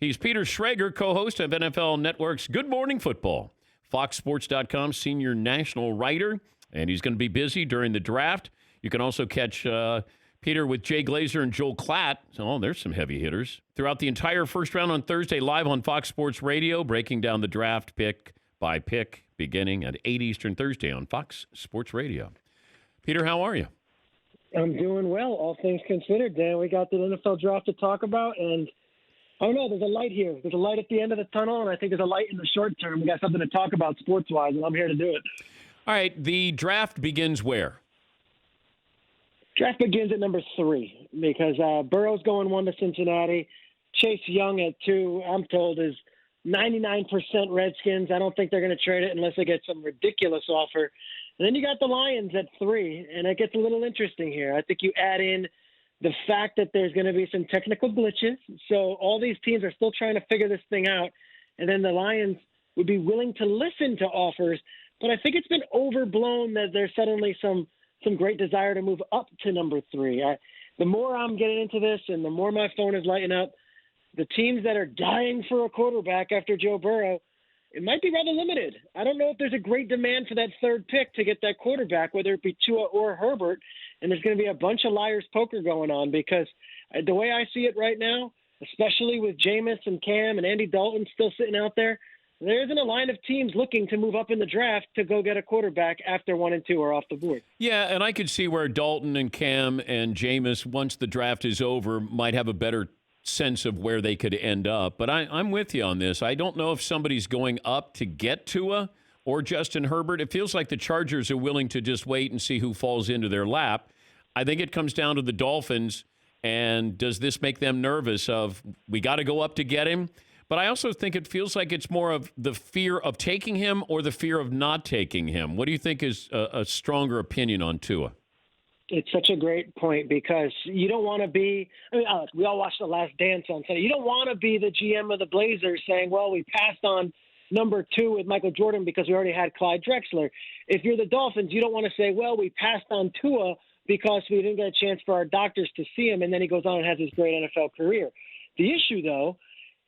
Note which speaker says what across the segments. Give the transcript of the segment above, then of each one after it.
Speaker 1: He's Peter Schrager, co-host of NFL Network's Good Morning Football, FoxSports.com senior national writer, and he's going to be busy during the draft. You can also catch Peter with Jay Glazer and Joel Klatt. Oh, there's some heavy hitters. Throughout the entire first round on Thursday, live on Fox Sports Radio, breaking down the draft pick by pick, beginning at 8 Eastern Thursday on Fox Sports Radio. Peter, how are you?
Speaker 2: I'm doing well, all things considered, Dan. We got the NFL draft to talk about, and I don't know, there's a light here. There's a light at the end of the tunnel, and I think there's a light in the short term. We got something to talk about sports-wise, and I'm here to do it.
Speaker 1: All right, the draft begins where?
Speaker 2: Draft begins at number 3 because Burrow's going 1 to Cincinnati. Chase Young at 2, I'm told, is 99% Redskins. I don't think they're going to trade it unless they get some ridiculous offer. And then you got the Lions at 3, and it gets a little interesting here. I think you add in the fact that there's going to be some technical glitches. So all these teams are still trying to figure this thing out. And then the Lions would be willing to listen to offers. But I think it's been overblown that there's suddenly some great desire to move up to number 3. The more I'm getting into this and the more my phone is lighting up, the teams that are dying for a quarterback after Joe Burrow, it might be rather limited. I don't know if there's a great demand for that 3rd pick to get that quarterback, whether it be Tua or Herbert, and there's going to be a bunch of liar's poker going on because the way I see it right now, especially with Jameis and Cam and Andy Dalton still sitting out there isn't a line of teams looking to move up in the draft to go get a quarterback after 1 and 2 are off the board.
Speaker 1: Yeah, and I could see where Dalton and Cam and Jameis, once the draft is over, might have a better sense of where they could end up. But I'm with you on this. I don't know if somebody's going up to get Tua or Justin Herbert. It feels like the Chargers are willing to just wait and see who falls into their lap. I think it comes down to the Dolphins, and does this make them nervous of, we got to go up to get him? But I also think it feels like it's more of the fear of taking him or the fear of not taking him. What do you think is a stronger opinion on Tua?
Speaker 2: It's such a great point because you don't want to be – I mean, Alex, we all watched The Last Dance on Sunday. You don't want to be the GM of the Blazers saying, well, we passed on number 2 with Michael Jordan because we already had Clyde Drexler. If you're the Dolphins, you don't want to say, well, we passed on Tua because we didn't get a chance for our doctors to see him, and then he goes on and has his great NFL career. The issue, though,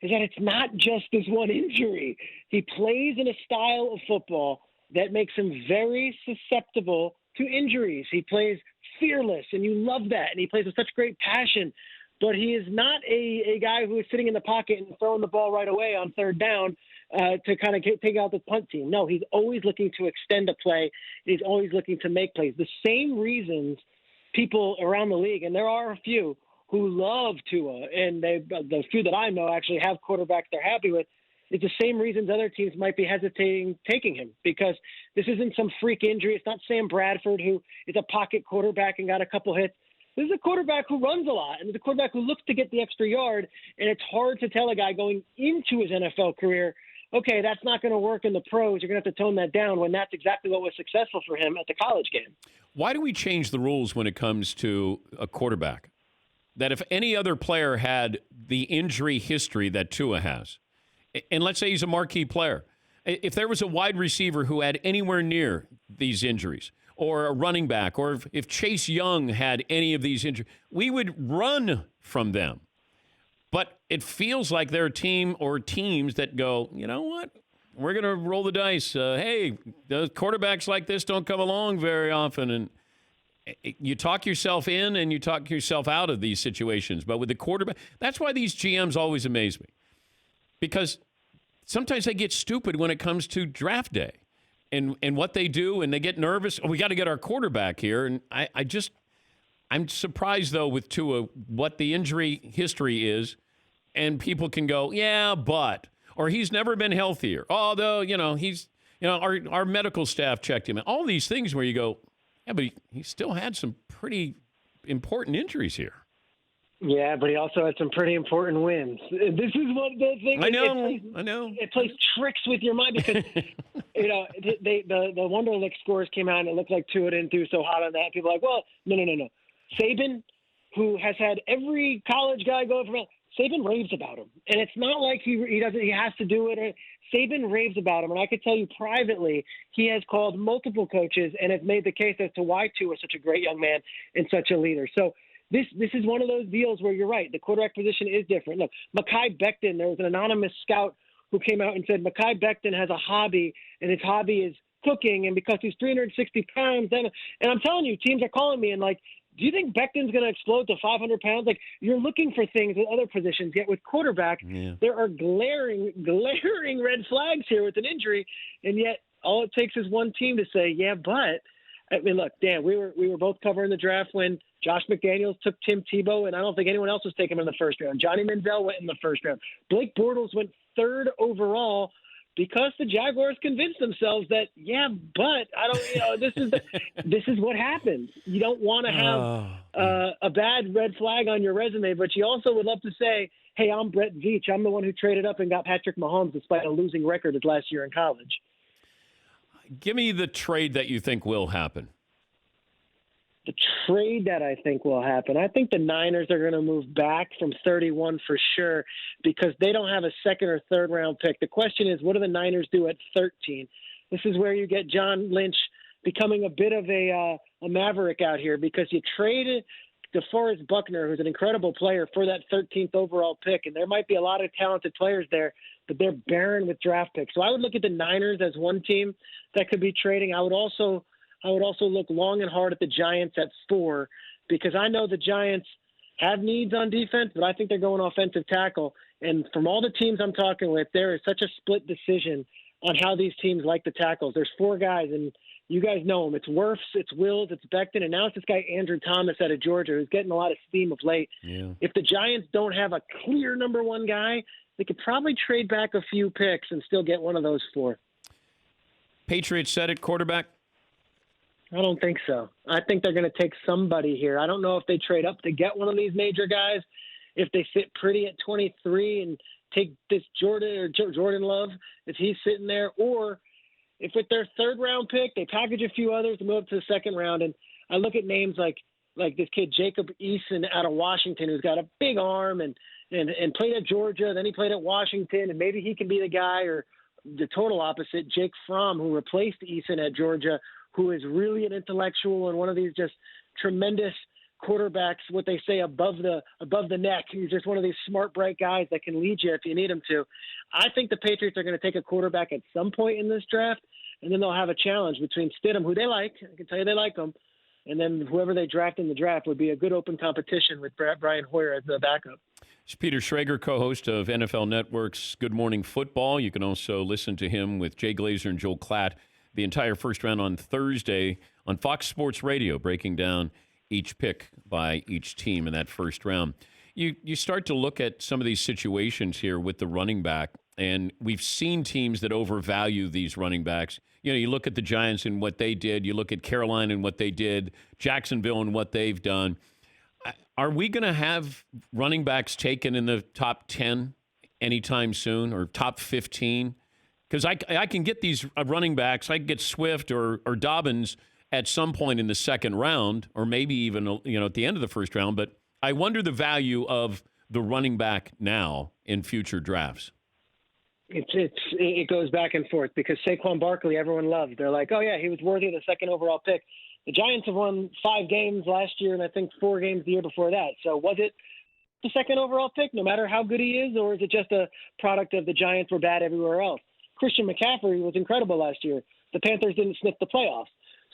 Speaker 2: is that it's not just this one injury. He plays in a style of football that makes him very susceptible to injuries. He plays fearless, and you love that, and he plays with such great passion. But he is not a guy who is sitting in the pocket and throwing the ball right away on 3rd down to kind of take out the punt team. No, he's always looking to extend a play. He's always looking to make plays. The same reasons people around the league, and there are a few, who love Tua, and the few that I know actually have quarterbacks they're happy with, it's the same reasons other teams might be hesitating taking him because this isn't some freak injury. It's not Sam Bradford, who is a pocket quarterback and got a couple hits. This is a quarterback who runs a lot, and it's a quarterback who looks to get the extra yard, and it's hard to tell a guy going into his NFL career, okay, that's not going to work in the pros. You're going to have to tone that down when that's exactly what was successful for him at the college game.
Speaker 1: Why do we change the rules when it comes to a quarterback? That if any other player had the injury history that Tua has, and let's say he's a marquee player, if there was a wide receiver who had anywhere near these injuries, or a running back, or if Chase Young had any of these injuries, we would run from them. But it feels like there are teams that go, you know what? We're going to roll the dice. Hey, the quarterbacks like this don't come along very often, and you talk yourself in and you talk yourself out of these situations. But with the quarterback, that's why these GMs always amaze me. Because sometimes they get stupid when it comes to draft day and what they do, and they get nervous. Oh, we got to get our quarterback here. And I'm surprised, though, with Tua, what the injury history is. And people can go, yeah, but, or he's never been healthier. Although, our medical staff checked him. All these things where you go, yeah, but he still had some pretty important injuries here.
Speaker 2: Yeah, but he also had some pretty important wins. This is what the thing.
Speaker 1: I know.
Speaker 2: It plays tricks with your mind because the Wonderlic scores came out and it looked like Tua didn't do so hot on that. People are like, well, no. Saban, who has had every college guy go from Saban raves about him, and it's not like he has to do it. Saban raves about him, and I could tell you privately, he has called multiple coaches and has made the case as to why Tua is such a great young man and such a leader. So this is one of those deals where you're right. The quarterback position is different. Look, Mekhi Becton, there was an anonymous scout who came out and said Mekhi Becton has a hobby, and his hobby is cooking, and because he's 360 pounds, and I'm telling you, teams are calling me and like, do you think Becton's going to explode to 500 pounds? Like, you're looking for things in other positions, yet with quarterback, there are glaring red flags here with an injury, and yet all it takes is one team to say, yeah, but I mean, look, Dan, we were both covering the draft when Josh McDaniels took Tim Tebow, and I don't think anyone else was taking him in the first round. Johnny Manziel went in the first round. Blake Bortles went third overall because the Jaguars convinced themselves that, yeah, but I don't, this is what happens. You don't want to have a bad red flag on your resume, but you also would love to say, hey, I'm Brett Veach. I'm the one who traded up and got Patrick Mahomes despite a losing record his last year in college.
Speaker 1: Give me the trade that you think will happen.
Speaker 2: The trade that I think will happen, I think the Niners are going to move back from 31 for sure because they don't have a second or third round pick. The question is, what do the Niners do at 13? This is where you get John Lynch becoming a bit of a maverick out here because you traded DeForest Buckner, who's an incredible player, for that 13th overall pick, and there might be a lot of talented players there, but they're barren with draft picks. So I would look at the Niners as one team that could be trading. I would also look long and hard at the Giants at 4 because I know the Giants have needs on defense, but I think they're going offensive tackle. And from all the teams I'm talking with, there is such a split decision on how these teams like the tackles. There's 4 guys, and you guys know them. It's Wirfs, it's Wills, it's Becton, and now it's this guy Andrew Thomas out of Georgia who's getting a lot of steam of late.
Speaker 1: Yeah.
Speaker 2: If the Giants don't have a clear number 1 guy, they could probably trade back a few picks and still get one of those 4.
Speaker 1: Patriots set at quarterback?
Speaker 2: I don't think so. I think they're going to take somebody here. I don't know if they trade up to get one of these major guys, if they sit pretty at 23 and take this Jordan Love, if he's sitting there, or if with their third round pick, they package a few others to move up to the second round. And I look at names like this kid, Jacob Eason out of Washington, who's got a big arm and played at Georgia. Then he played at Washington, and maybe he can be the guy, or the total opposite, Jake Fromm, who replaced Eason at Georgia, who is really an intellectual and one of these just tremendous quarterbacks, what they say above the neck. He's just one of these smart, bright guys that can lead you if you need him to. I think the Patriots are going to take a quarterback at some point in this draft, and then they'll have a challenge between Stidham, who they like. I can tell you they like him. And then whoever they draft in the draft would be a good open competition with Brian Hoyer as the backup.
Speaker 1: It's Peter Schrager, co-host of NFL Network's Good Morning Football. You can also listen to him with Jay Glazer and Joel Klatt the entire first round on Thursday on Fox Sports Radio, breaking down each pick by each team in that first round. You start to look at some of these situations here with the running back, and we've seen teams that overvalue these running backs. You know, you look at the Giants and what they did. You look at Carolina and what they did, Jacksonville and what they've done. Are we going to have running backs taken in the top 10 anytime soon, or top 15? Because I can get these running backs. I can get Swift or Dobbins at some point in the second round, or maybe even at the end of the first round. But I wonder the value of the running back now in future drafts.
Speaker 2: It goes back and forth because Saquon Barkley, everyone loved. They're like, oh yeah, he was worthy of the second overall pick. The Giants have won 5 games last year, and I think 4 games the year before that. So was it the second overall pick, no matter how good he is, or is it just a product of the Giants were bad everywhere else? Christian McCaffrey was incredible last year. The Panthers didn't sniff the playoffs.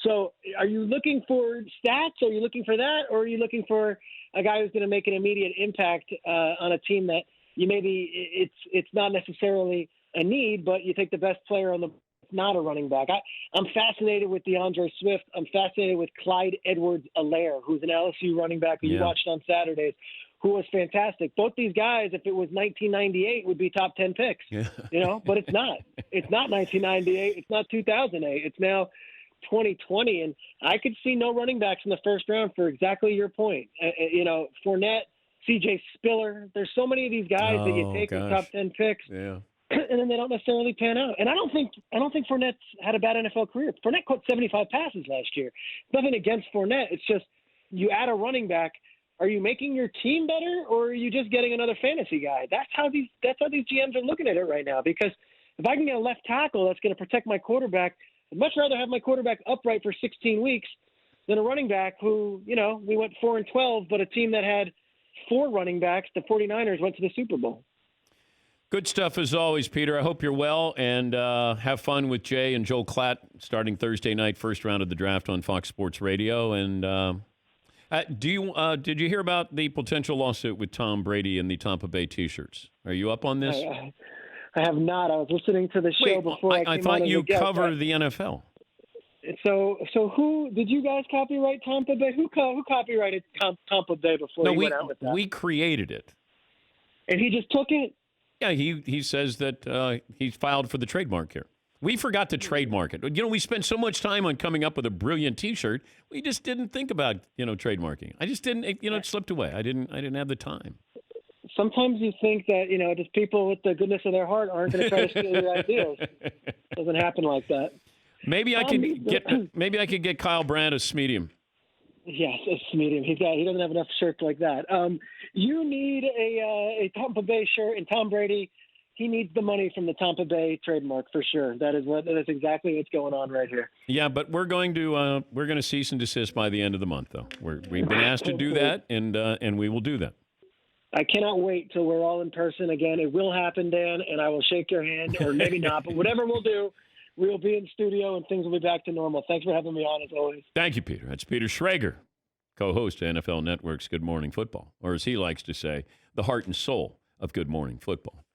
Speaker 2: So are you looking for stats? Are you looking for that? Or are you looking for a guy who's going to make an immediate impact on a team that you maybe it's not necessarily a need, but you take the best player on the not a running back. I'm fascinated with DeAndre Swift. I'm fascinated with Clyde Edwards-Helaire, who's an LSU running back who you watched on Saturdays, who was fantastic. Both these guys, if it was 1998, would be top 10 picks.
Speaker 1: Yeah.
Speaker 2: But it's not. It's not 1998. It's not 2008. It's now 2020, and I could see no running backs in the first round for exactly your point. Fournette, C.J. Spiller. There's so many of these guys that you take with top 10 picks.
Speaker 1: Yeah.
Speaker 2: And then they don't necessarily pan out. And I don't think Fournette's had a bad NFL career. Fournette caught 75 passes last year. Nothing against Fournette. It's just you add a running back. Are you making your team better, or are you just getting another fantasy guy? That's how these GMs are looking at it right now. Because if I can get a left tackle that's going to protect my quarterback, I'd much rather have my quarterback upright for 16 weeks than a running back who, we went 4-12, but a team that had 4 running backs, the 49ers, went to the Super Bowl.
Speaker 1: Good stuff as always, Peter. I hope you're well, and have fun with Jay and Joel Klatt starting Thursday night, first round of the draft on Fox Sports Radio. And did you hear about the potential lawsuit with Tom Brady and the Tampa Bay T-shirts? Are you up on this?
Speaker 2: I have not. I was listening to the show before I came
Speaker 1: I thought
Speaker 2: on
Speaker 1: you
Speaker 2: the guest.
Speaker 1: cover the NFL.
Speaker 2: So who did you guys copyright Tampa Bay? Who copyrighted Tampa Bay before he went out with that?
Speaker 1: We created it.
Speaker 2: And he just took it?
Speaker 1: Yeah, he says that he's filed for the trademark here. We forgot to trademark it. We spent so much time on coming up with a brilliant T-shirt. We just didn't think about trademarking. I just didn't. It slipped away. I didn't have the time.
Speaker 2: Sometimes you think that just people with the goodness of their heart aren't going to try to steal your ideas. It doesn't happen like that.
Speaker 1: Maybe I could get Kyle Brandt as medium.
Speaker 2: Yes, it's medium. He doesn't have enough shirts like that. You need a Tampa Bay shirt, and Tom Brady, he needs the money from the Tampa Bay trademark for sure. That is exactly what's going on right here. Yeah, but we're going to cease and desist by the end of the month, though. We've been asked to do that, and we will do that. I cannot wait till we're all in person again. It will happen, Dan, and I will shake your hand, or maybe not, but whatever we'll do, we will be in studio and things will be back to normal. Thanks for having me on, as always. Thank you, Peter. That's Peter Schrager, co-host of NFL Network's Good Morning Football, or as he likes to say, the heart and soul of Good Morning Football.